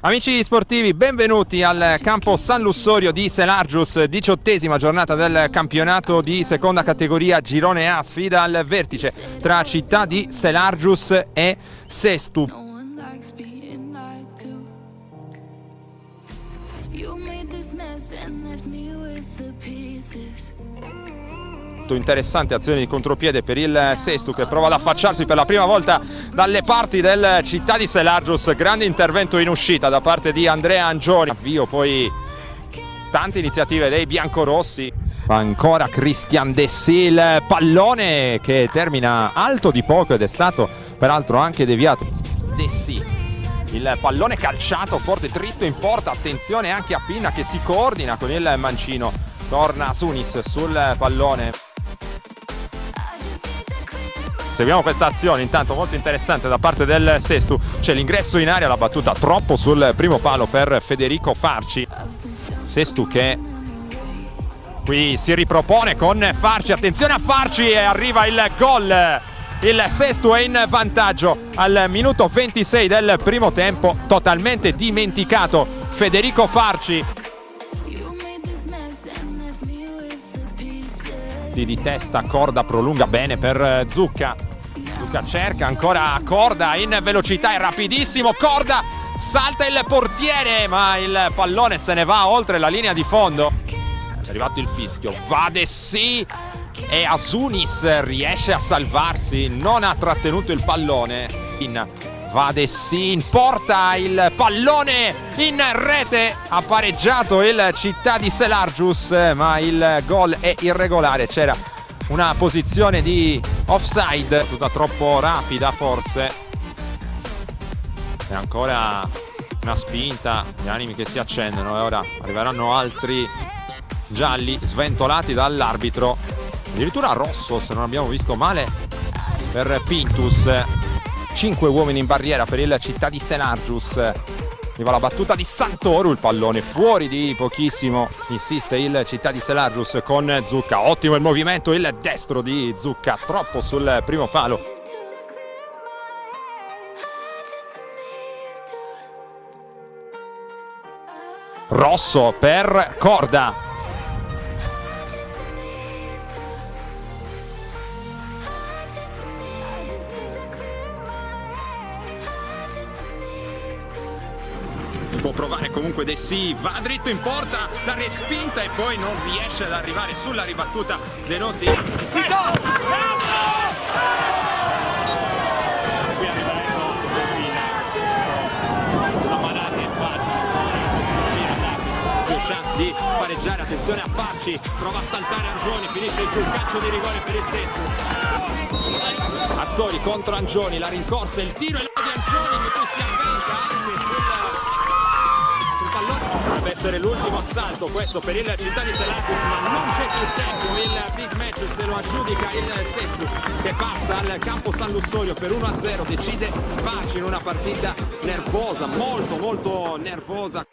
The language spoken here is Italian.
Amici sportivi, benvenuti al campo San Lussorio di Selargius, 18ª giornata del campionato di seconda categoria Girone A, sfida al vertice tra città di Selargius e Sestu. Interessante azione di contropiede per il Sestu che prova ad affacciarsi per la prima volta dalle parti del città di Selargius. Grande intervento in uscita da parte di Andrea Angioni. Avvio poi tante iniziative dei biancorossi. Ancora Christian Dessì, il pallone che termina alto di poco ed è stato peraltro anche deviato. Dessì, il pallone calciato forte dritto in porta. Attenzione anche a Pinna che si coordina con il mancino. Torna Sunis sul pallone. Seguiamo questa azione intanto molto interessante da parte del Sestu. C'è l'ingresso in area, la battuta troppo sul primo palo per Federico Farci. Sestu che qui si ripropone con Farci. Attenzione a Farci e arriva il gol. Il Sestu è in vantaggio al minuto 26 del primo tempo. Totalmente dimenticato Federico Farci. Di testa, Corda prolunga bene per Zucca. Zucca cerca ancora Corda in velocità, è rapidissimo. Corda salta il portiere, ma il pallone se ne va oltre la linea di fondo. È arrivato il fischio. Va Dessì e Asunis riesce a salvarsi, non ha trattenuto il pallone. Va Dessì in porta, il pallone in rete, ha pareggiato il città di Selargius, ma il gol è irregolare. C'era una posizione di offside, tutta troppo rapida forse. E ancora una spinta, gli animi che si accendono e ora arriveranno altri gialli sventolati dall'arbitro. Addirittura rosso, se non abbiamo visto male, per Pintus. 5 uomini in barriera per il città di Selargius. Arriva la battuta di Santoro, il pallone fuori di pochissimo. Insiste il città di Selargius con Zucca. Ottimo il movimento, il destro di Zucca, troppo sul primo palo. Rosso per Corda. Può provare comunque Dessì, va dritto in porta, la respinta e poi non riesce ad arrivare sulla ribattuta De Notti. Qui arriveremo la manata è facile, più chance di pareggiare. Attenzione a Farci, prova a saltare Angioni, finisce giù il calcio di rigore per il Sestu. Azzoli contro Angioni, la rincorsa, il tiro e l'uomo di Angioni che poi si avventa anche sul pallone. Dovrebbe essere l'ultimo assalto questo per il città di Selargius, ma non c'è più tempo. Il big match se lo aggiudica il Sestu che passa al campo San Lussorio per 1-0. Decide Farci in una partita nervosa, molto nervosa.